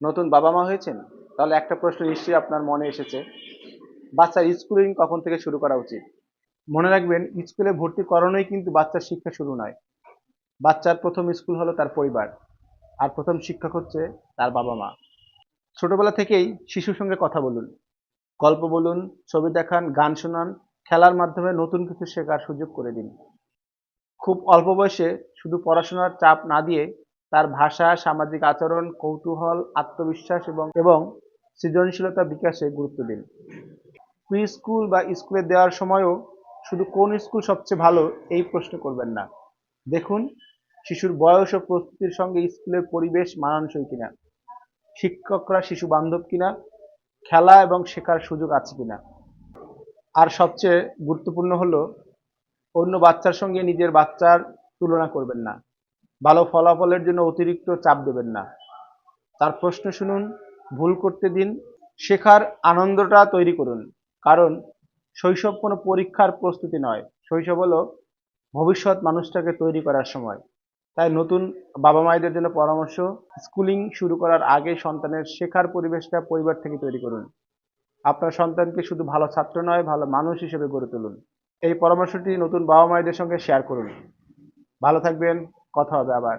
নতুন বাবা মা হয়েছেন? তাহলে একটা প্রশ্ন নিশ্চয়ই আপনার মনে এসেছে, বাচ্চার স্কুলিং কখন থেকে শুরু করা উচিত? মনে রাখবেন, স্কুলে ভর্তি করানোই কিন্তু বাচ্চার শিক্ষা শুরু নয়। বাচ্চার প্রথম স্কুল হলো তার পরিবার, আর প্রথম শিক্ষক হচ্ছে তার বাবা মা। ছোটবেলা থেকেই শিশুর সঙ্গে কথা বলুন, গল্প বলুন, ছবি দেখান, গান শোনান, খেলার মাধ্যমে নতুন কিছু শেখার সুযোগ করে দিন। খুব অল্প বয়সে শুধু পড়াশোনার চাপ না দিয়ে তার ভাষা, সামাজিক আচরণ, কৌতূহল, আত্মবিশ্বাস এবং সৃজনশীলতা বিকাশে গুরুত্ব দিন। প্রি স্কুল বা স্কুলে দেওয়ার সময়ও শুধু কোন স্কুল সবচেয়ে ভালো এই প্রশ্ন করবেন না। দেখুন, শিশুর বয়স ও প্রস্তুতির সঙ্গে স্কুলের পরিবেশ মানানসই কিনা, শিক্ষকরা শিশু বান্ধব কিনা, খেলা এবং শেখার সুযোগ আছে কিনা। আর সবচেয়ে গুরুত্বপূর্ণ হলো, অন্য বাচ্চার সঙ্গে নিজের বাচ্চার তুলনা করবেন না। ভালো ফলাফলের জন্য অতিরিক্ত চাপ দেবেন না। তার প্রশ্ন শুনুন, ভুল করতে দিন, শেখার আনন্দটা তৈরি করুন। কারণ শৈশব কোনো পরীক্ষার প্রস্তুতি নয়, শৈশব হলো ভবিষ্যৎ মানুষটাকে তৈরি করার সময়। তাই নতুন বাবা মায়েদের জন্য পরামর্শ, স্কুলিং শুরু করার আগে সন্তানের শেখার পরিবেশটা পরিবার থেকে তৈরি করুন। আপনার সন্তানকে শুধু ভালো ছাত্র নয়, ভালো মানুষ হিসেবে গড়ে তুলুন। এই পরামর্শটি নতুন বাবা মায়েদের সঙ্গে শেয়ার করুন। ভালো থাকবেন, কথা হবে আবার।